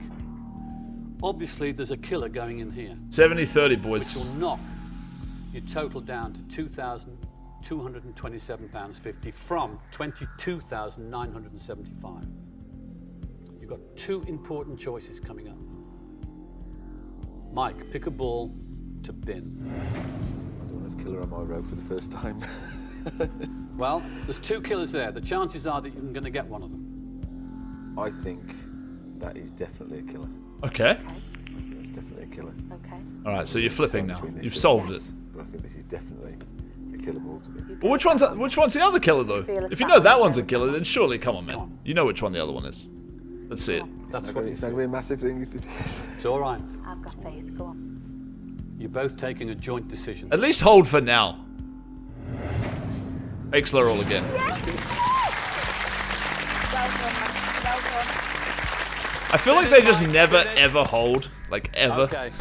Obviously, there's a killer going in here, 70-30, which boys. will knock your total down to £2,227.50 from £22,975. You've got 2 important choices coming up. Mike, pick a ball to bin. I don't want a killer on my road for the first time. Well, there's 2 killers there. The chances are that you're going to get one of them. I think that is definitely a killer. Okay. I think that's definitely a killer. Okay. All right, so you're flipping now. Between these You've two. solved it. But I think this is definitely a killer ball to me. But which one's the other killer, though? If you know that one's a killer, then surely, come on, man. You know which one the other one is. Let's see it. That's what It's not going to be a massive thing if it is. It's all right. I've got faith. Go on. You're both taking a joint decision. At least hold for now. Exler all again. Well done. Well done. I feel like they just never, ever hold. Like, ever. Okay.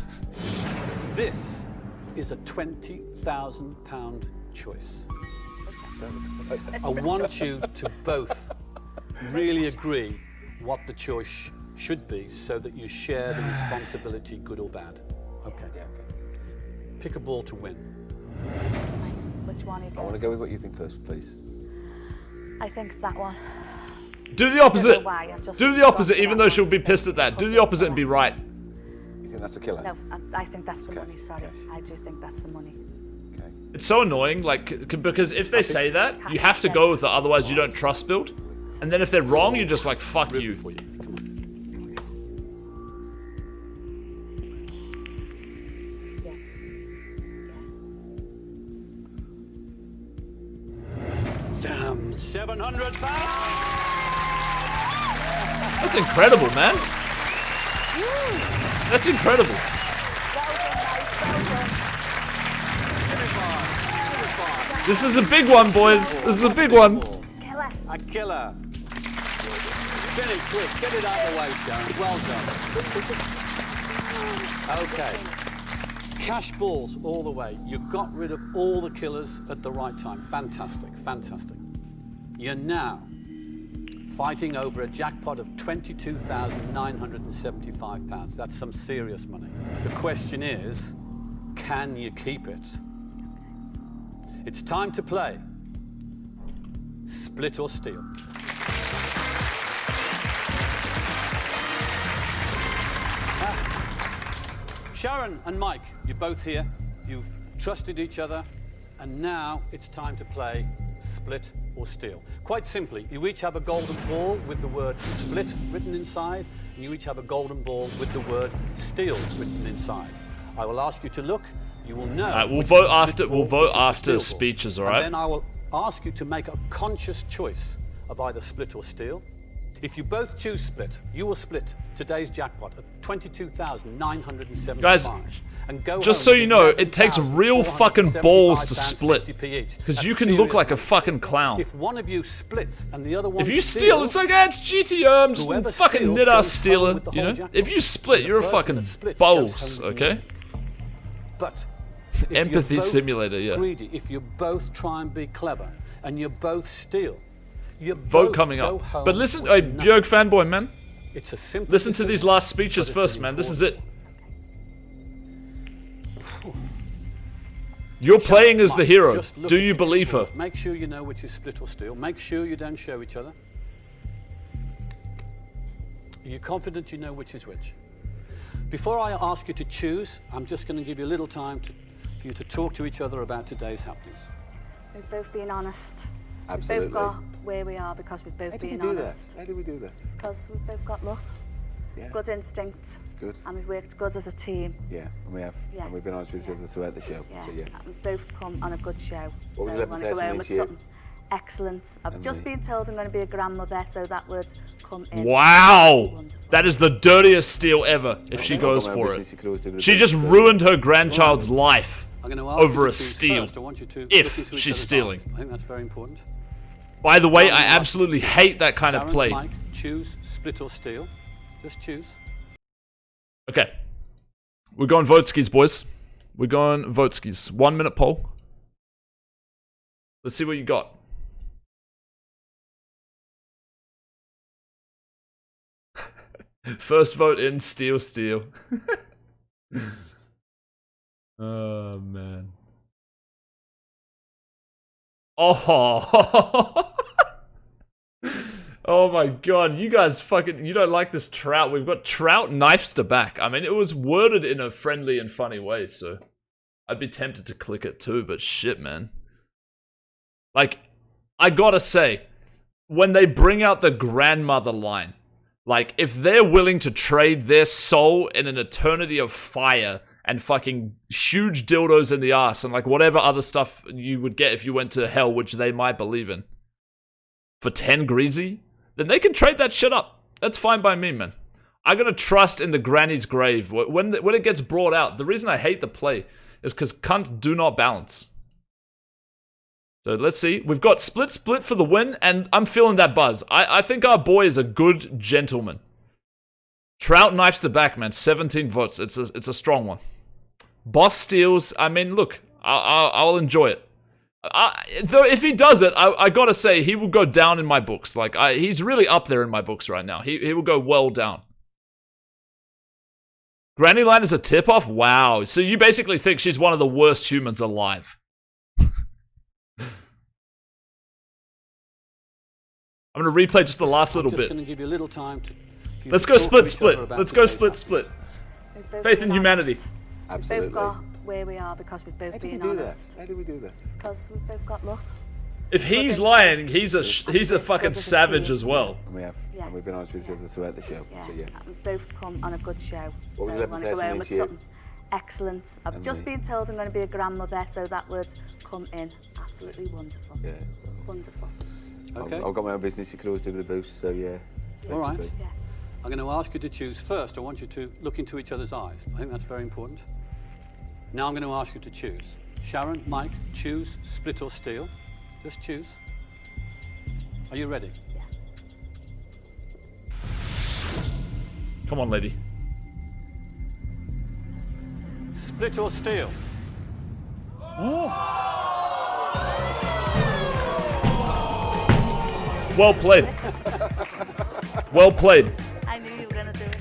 This is a £20,000 choice. I want you to both really agree what the choice should be so that you share the responsibility, good or bad. Okay. Pick a ball to win. Which one are you I want to going? go with what you think first, please. I think that one. Do the opposite. why, I just Do the opposite, got even that though she'll one. be pissed at that. Do the opposite and be right. You think that's a killer? No, I think that's the Cash, money. Sorry, cash. I do think that's the money. Okay. It's so annoying, like, because if they say that, you have to go with it, otherwise you don't trust build. And then if they're wrong, you're just like, fuck you. For you. Come on. Yeah. Damn, £700. That's incredible, man. That's incredible. This is a big one, boys. This is a big one. Killer. A killer. Get it quick. Get it out of the way, Sharon. Well done. Okay. Cash balls all the way. You got rid of all the killers at the right time. Fantastic. Fantastic. You're now fighting over a jackpot of £22,975. That's some serious money. The question is, can you keep it? It's time to play Split or Steal. Sharon and Mike, you're both here. You've trusted each other, and now it's time to play Split or Steal. Quite simply, you each have a golden ball with the word split written inside, and you each have a golden ball with the word steal written inside. I will ask you to look. You will know. All right, we'll which vote is the split after. ball, We'll vote which is the after steal ball. speeches. All And right. then I will ask you to make a conscious choice of either split or steal. If you both choose split, you will split today's jackpot at £22,975. Guys, and go just home so with you know, it takes real fucking balls to split. £11,475.50 each. Because That's you can look serious like a money. fucking clown. If one of you splits and the other one If you steal, it's like, it's GTO, I'm just Whoever fucking steals nid-ass goes stealer, home with the you know? whole jackpot. If you split, The you're a person fucking that splits balls, goes home with the okay? money. But if Empathy you're both simulator, yeah. greedy, if you both try and be clever and you both steal, you Vote both coming go up. home But listen, with hey, nothing. Björk fanboy, man. It's a simple Listen to these decision, last speeches but it's first, an man. This is important it. You're playing as the Mike, hero. just look Do at you your believe her? balls. Make sure you know which is split or steal. Make sure you don't show each other. Are you confident you know which is which? Before I ask you to choose, I'm just going to give you a little time for you to talk to each other about today's happenings. We've both been honest. Absolutely. We've both got where we are because we've both How did we been do that? honest. How did we do that? Because we've both got luck, Yeah. good instinct, Good. and we've worked good as a team. Yeah, and we have. Yeah. And we've been honest with each other throughout the show. Yeah, So yeah. and we've both come on a good show. What so was I 11th want to go person home each with year? something excellent. I've And just me. been told I'm going to be a grandmother, so that would come in. Wow! Wonderful. That is the dirtiest steal ever, if she goes Well, for business, it. you could always do with She a just bit of- ruined her grandchild's life I'm going to ask over you a to choose steal. first. I want you to If look into each she's other's stealing. eyes. I think that's very important. By the way, I Sharon, absolutely hate that kind of Sharon, play. Mike, choose split or steal. Just choose. Okay. We're going vote skis, boys. We're going Votskis. 1 minute poll. Let's see what you got. First vote in, steal. Oh, man. Oh. Oh my god, you guys fucking, you don't like this Trout. We've got Trout knifes to back. I mean, it was worded in a friendly and funny way, so I'd be tempted to click it too, but shit, man. Like, I gotta say, when they bring out the grandmother line, like, if they're willing to trade their soul in an eternity of fire and fucking huge dildos in the ass and like whatever other stuff you would get if you went to hell, which they might believe in, for 10 greasy, then they can trade that shit up. That's fine by me, man. I'm gonna trust in the granny's grave. When it gets brought out, the reason I hate the play is because cunts do not balance. So let's see. We've got split for the win, and I'm feeling that buzz. I think our boy is a good gentleman. Trout knifes to back, man. 17 votes. It's a strong one. Boss steals. I mean, look, I'll enjoy it. Though if he does it, I gotta say he will go down in my books. Like he's really up there in my books right now. He will go well down. Granny line is a tip off. Wow. So you basically think she's one of the worst humans alive. I'm gonna replay just the last little bit. Gonna give you a little time to, Let's go split. Let's go split. Faith in humanity. Absolutely. We've both got where we are because we've both been honest. How did we do that? Because we've both got luck. If he's lying, he's a fucking savage as well. And we have. Yeah. And we've been honest with each other throughout the show. Yeah. So yeah. We've both come on a good show. What so would I 11th want to go person home mean with to you? something excellent. I've And just me. been told I'm going to be a grandmother, so that would come in absolutely wonderful. Yeah. Wonderful. Okay. I've got my own business. You could always do with a boost. So yeah. All right. Yeah. I'm going to ask you to choose first. I want you to look into each other's eyes. I think that's very important. Now I'm going to ask you to choose. Sharon, Mike, choose split or steal. Just choose. Are you ready? Yeah. Come on, lady. Split or steal? Well played. Well played. I knew you were going to do it.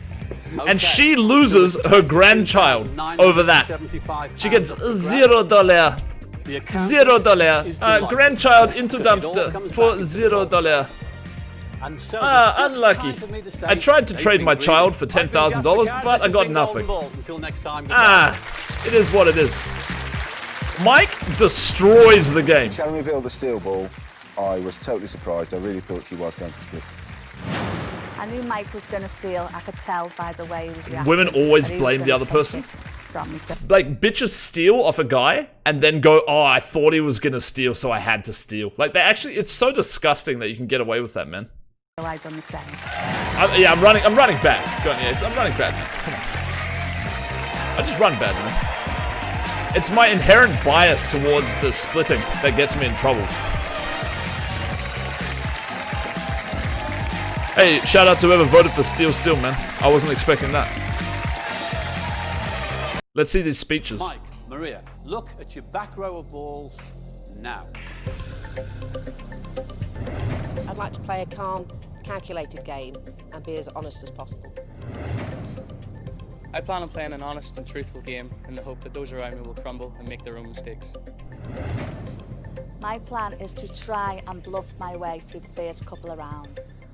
And she loses her grandchild over that. She gets $0. $0. Grandchild into dumpster for $0. And so Unlucky. I tried to trade my child for $10,000, but I got nothing. Until next time. It is what it is. Mike destroys the game. Sharon revealed the steel ball. I was totally surprised. I really thought she was going to split. I knew Mike was going to steal. I could tell by the way he was reacting. Women always that he was blame the gonna other take person. it From me, so Like, bitches steal off a guy and then go, oh, I thought he was gonna steal, so I had to steal. Like, they actually, it's so disgusting that you can get away with that, man. I done the same. I'm running bad. Go on, yes, I'm running bad, man. Come on. I just run bad, man. It's my inherent bias towards the splitting that gets me in trouble. Hey, shout out to whoever voted for steal, man. I wasn't expecting that. Let's see these speeches. Mike, Maria, look at your back row of balls now. I'd like to play a calm, calculated game and be as honest as possible. I plan on playing an honest and truthful game in the hope that those around me will crumble and make their own mistakes. My plan is to try and bluff my way through the first couple of rounds.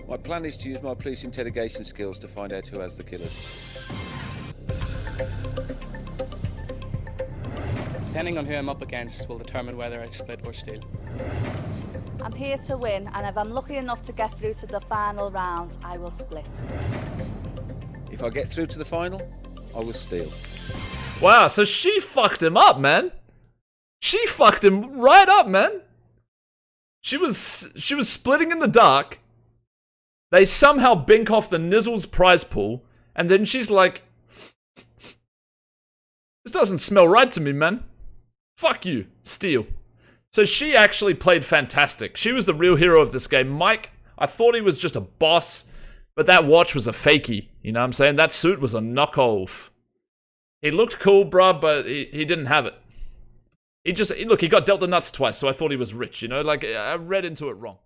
My plan is to use my police interrogation skills to find out who has the killers. Depending on who I'm up against will determine whether I split or steal. I'm here to win, and if I'm lucky enough to get through to the final round, I will split. If I get through to the final, I will steal. Wow, so she fucked him up, man. She fucked him right up, man. She was splitting in the dark. They somehow bink off the Nizzle's prize pool, and then she's like, this doesn't smell right to me, man. Fuck you, steal. So she actually played fantastic. She was the real hero of this game. Mike, I thought he was just a boss, but that watch was a fakie. You know what I'm saying? That suit was a knockoff. He looked cool, bruh, but he didn't have it. He got dealt the nuts twice, so I thought he was rich, you know? Like, I read into it wrong.